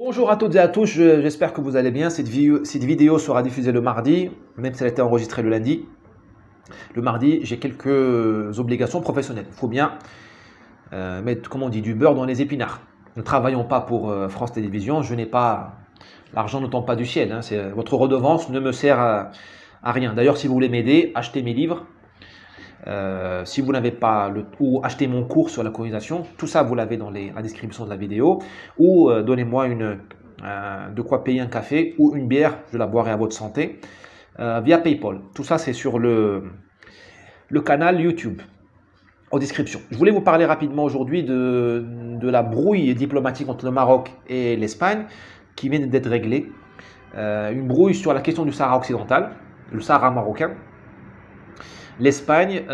Bonjour à toutes et à tous, j'espère que vous allez bien. Cette vidéo sera diffusée le mardi, même si elle a été enregistrée le lundi. Le mardi, j'ai quelques obligations professionnelles. Il faut bien mettre, comme on dit, du beurre dans les épinards. Ne travaillons pas pour France Télévisions, je n'ai pas... L'argent ne tombe pas du ciel, hein. Votre redevance ne me sert à rien. D'ailleurs, si vous voulez m'aider, achetez mes livres. Si vous n'avez pas ou achetez mon cours sur la colonisation, tout ça vous l'avez dans la description de la vidéo, ou donnez-moi de quoi payer un café ou une bière, je la boirai à votre santé, via PayPal. Tout ça c'est sur le canal YouTube, en description. Je voulais vous parler rapidement aujourd'hui de la brouille diplomatique entre le Maroc et l'Espagne qui vient d'être réglée. Une brouille sur la question du Sahara occidental, le Sahara marocain. L'Espagne,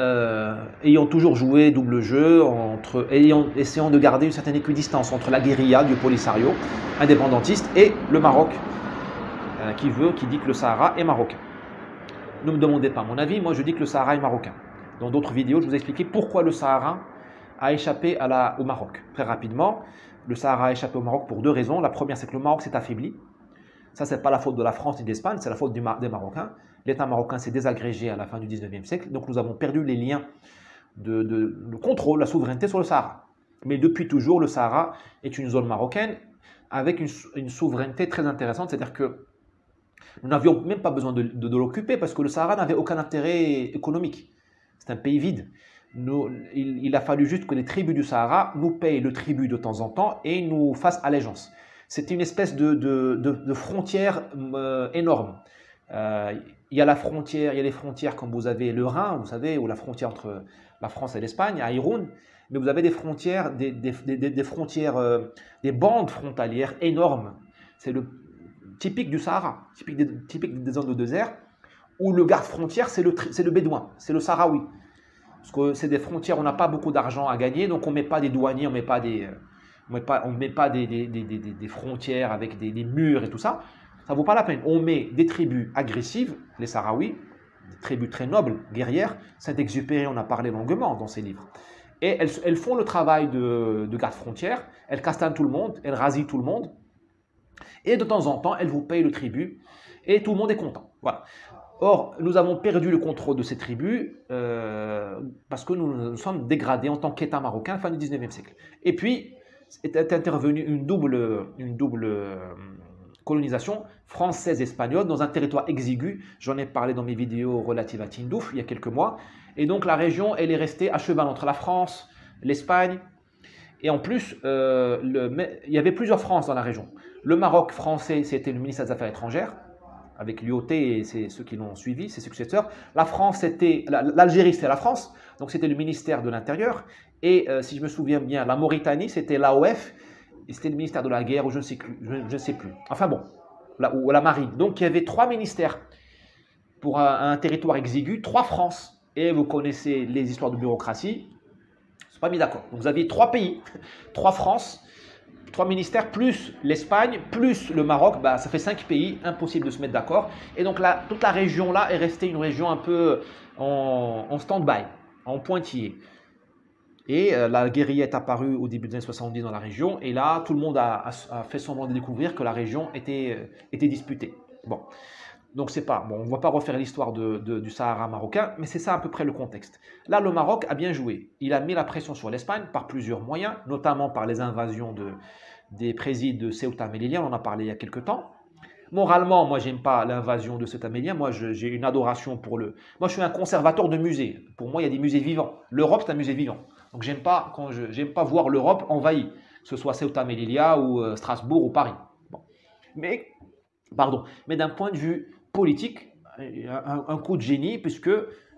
ayant toujours joué double jeu, essayant de garder une certaine équidistance entre la guérilla du Polisario indépendantiste et le Maroc, qui dit que le Sahara est marocain. Ne me demandez pas mon avis, moi je dis que le Sahara est marocain. Dans d'autres vidéos, je vous ai expliqué pourquoi le Sahara a échappé au Maroc. Très rapidement, le Sahara a échappé au Maroc pour deux raisons. La première, c'est que le Maroc s'est affaibli. Ça, ce n'est pas la faute de la France ni d'Espagne, c'est la faute des Marocains. L'État marocain s'est désagrégé à la fin du 19e siècle, donc nous avons perdu les liens de contrôle, la souveraineté sur le Sahara. Mais depuis toujours, le Sahara est une zone marocaine avec une souveraineté très intéressante, c'est-à-dire que nous n'avions même pas besoin de l'occuper parce que le Sahara n'avait aucun intérêt économique. C'est un pays vide. Il a fallu juste que les tribus du Sahara nous payent le tribut de temps en temps et nous fassent allégeance. C'était une espèce de frontière énorme. Il y a les frontières comme vous avez le Rhin, vous savez, ou la frontière entre la France et l'Espagne, à Irun, mais vous avez des frontières, des bandes frontalières énormes. C'est le typique du Sahara, typique des zones de désert, où le garde-frontière, c'est le bédouin, c'est le Sahraoui. Parce que c'est des frontières, on n'a pas beaucoup d'argent à gagner, donc on ne met pas des douaniers, on ne met pas des frontières avec des murs et tout ça. Ça ne vaut pas la peine. On met des tribus agressives, les Sahraouis, des tribus très nobles, guerrières. Saint-Exupéry en a parlé longuement dans ses livres. Et elles font le travail de garde-frontière, elles castanent tout le monde, elles rasillent tout le monde. Et de temps en temps, elles vous payent le tribut et tout le monde est content. Voilà. Or, nous avons perdu le contrôle de ces tribus parce que nous sommes dégradés en tant qu'État marocain à la fin du 19e siècle. Et puis, est intervenue une double colonisation française-espagnole dans un territoire exigu. J'en ai parlé dans mes vidéos relatives à Tindouf il y a quelques mois. Et donc la région, elle est restée à cheval entre la France, l'Espagne. Et en plus, il y avait plusieurs France dans la région. Le Maroc français, c'était le ministère des Affaires étrangères, avec l'IOT et ceux qui l'ont suivi, ses successeurs. La France, c'était l'Algérie, c'était la France, donc c'était le ministère de l'Intérieur. Et si je me souviens bien, la Mauritanie, c'était l'AOF, et c'était le ministère de la guerre, ou je ne sais plus. Enfin bon, ou la marine. Donc il y avait trois ministères pour un territoire exigu, trois France. Et vous connaissez les histoires de bureaucratie, ils ne sont pas mis d'accord. Donc vous aviez trois pays, trois France, trois ministères, plus l'Espagne, plus le Maroc, bah, ça fait 5 pays, impossible de se mettre d'accord. Et donc là, toute la région là est restée une région un peu en stand-by, en pointillé. Et la guérilla est apparue au début des années 70 dans la région, et là, tout le monde a fait semblant de découvrir que la région était disputée. Bon, donc c'est pas, bon, on ne va pas refaire l'histoire du Sahara marocain, mais c'est ça à peu près le contexte. Là, le Maroc a bien joué. Il a mis la pression sur l'Espagne par plusieurs moyens, notamment par les invasions des présides de Ceuta et Melilla, on en a parlé il y a quelques temps. Moralement, moi, j'aime pas l'invasion de Ceuta et Melilla. Moi, j'ai une adoration pour le... Moi, je suis un conservateur de musées. Pour moi, il y a des musées vivants. L'Europe, c'est un musée vivant. Donc, j'aime pas voir l'Europe envahie, que ce soit Ceuta et Melilla ou Strasbourg ou Paris. Bon. Mais d'un point de vue politique, un coup de génie, puisque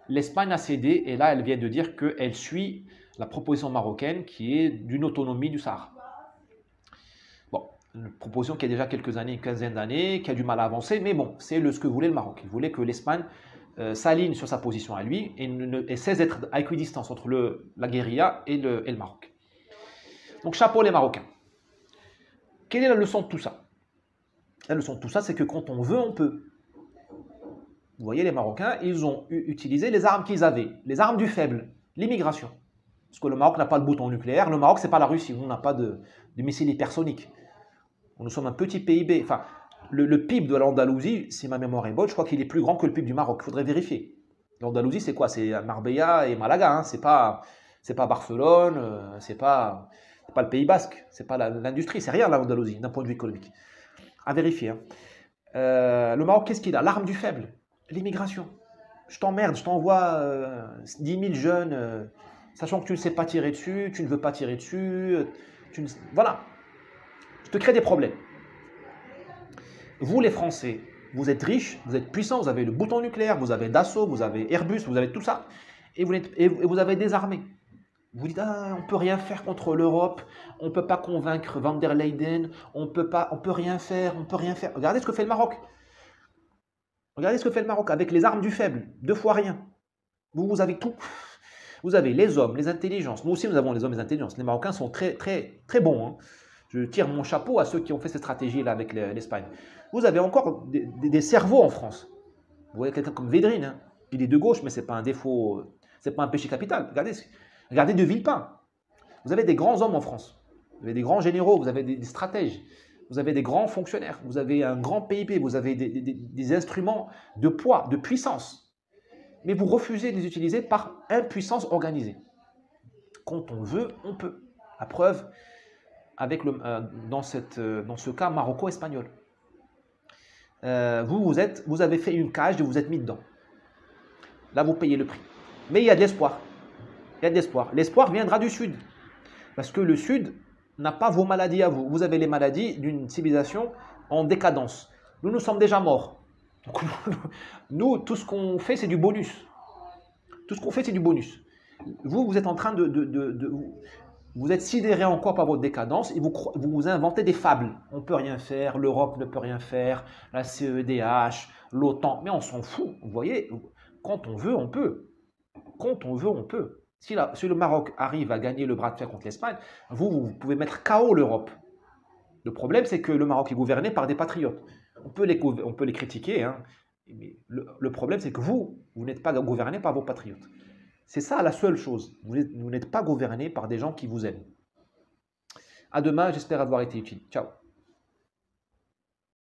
l'Espagne a cédé, et là, elle vient de dire qu'elle suit la proposition marocaine qui est d'une autonomie du Sahara. Bon, une proposition qui a déjà quelques années, une quinzaine d'années, qui a du mal à avancer, mais bon, c'est ce que voulait le Maroc. Il voulait que l'Espagne s'aligne sur sa position à lui et cesse d'être à équidistance entre la guérilla et le Maroc. Donc, chapeau les Marocains. Quelle est la leçon de tout ça? La leçon de tout ça, c'est que quand on veut, on peut. Vous voyez, les Marocains, ils ont utilisé les armes qu'ils avaient, les armes du faible, l'immigration. Parce que le Maroc n'a pas de bouton nucléaire, le Maroc, ce n'est pas la Russie, on n'a pas de missiles hypersoniques. Nous sommes un petit PIB. Enfin, le PIB de l'Andalousie, si ma mémoire est bonne, je crois qu'il est plus grand que le PIB du Maroc. Il faudrait vérifier. L'Andalousie, c'est quoi? C'est Marbella et Malaga. Hein. C'est pas Barcelone, c'est pas le Pays Basque, c'est pas l'industrie, c'est rien l'Andalousie d'un point de vue économique. À vérifier. Hein. Le Maroc, qu'est-ce qu'il a? L'arme du faible, l'immigration. Je t'emmerde, je t'envoie 10 000 jeunes, sachant que tu ne sais pas tirer dessus, tu ne veux pas tirer dessus. Voilà. Je te crée des problèmes. Vous, les Français, vous êtes riches, vous êtes puissants, vous avez le bouton nucléaire, vous avez Dassault, vous avez Airbus, vous avez tout ça, et vous avez des armées. Vous dites, ah, on ne peut rien faire contre l'Europe, on ne peut pas convaincre Van der Leyen, on peut rien faire, on peut rien faire. Regardez ce que fait le Maroc. Regardez ce que fait le Maroc avec les armes du faible, 2 fois rien. Vous avez tout. Vous avez les hommes, les intelligences. Nous aussi, nous avons les hommes et les intelligences. Les Marocains sont très, très, très bons. Hein. Je tire mon chapeau à ceux qui ont fait cette stratégie-là avec l'Espagne. Vous avez encore des cerveaux en France. Vous voyez quelqu'un comme Védrine. Hein. Il est de gauche, mais ce n'est pas un défaut, ce n'est pas un péché capital. Regardez de Villepin. Vous avez des grands hommes en France. Vous avez des grands généraux, vous avez des stratèges, vous avez des grands fonctionnaires, vous avez un grand PIB, vous avez des instruments de poids, de puissance. Mais vous refusez de les utiliser par impuissance organisée. Quand on veut, on peut. La preuve, avec dans ce cas maroco-espagnol. Vous avez fait une cage et vous êtes mis dedans. Là, vous payez le prix. Mais il y a de l'espoir. Il y a de l'espoir. L'espoir viendra du Sud. Parce que le Sud n'a pas vos maladies à vous. Vous avez les maladies d'une civilisation en décadence. Nous sommes déjà morts. Donc, nous, tout ce qu'on fait, c'est du bonus. Tout ce qu'on fait, c'est du bonus. Vous êtes en train vous êtes sidéré encore par votre décadence et vous inventez des fables. On ne peut rien faire, l'Europe ne peut rien faire, la CEDH, l'OTAN. Mais on s'en fout. Vous voyez, quand on veut, on peut. Quand on veut, on peut. Si le Maroc arrive à gagner le bras de fer contre l'Espagne, vous pouvez mettre KO l'Europe. Le problème, c'est que le Maroc est gouverné par des patriotes. On peut les critiquer, hein, mais le problème, c'est que vous n'êtes pas gouverné par vos patriotes. C'est ça la seule chose. Vous n'êtes pas gouverné par des gens qui vous aiment. À demain, j'espère avoir été utile. Ciao.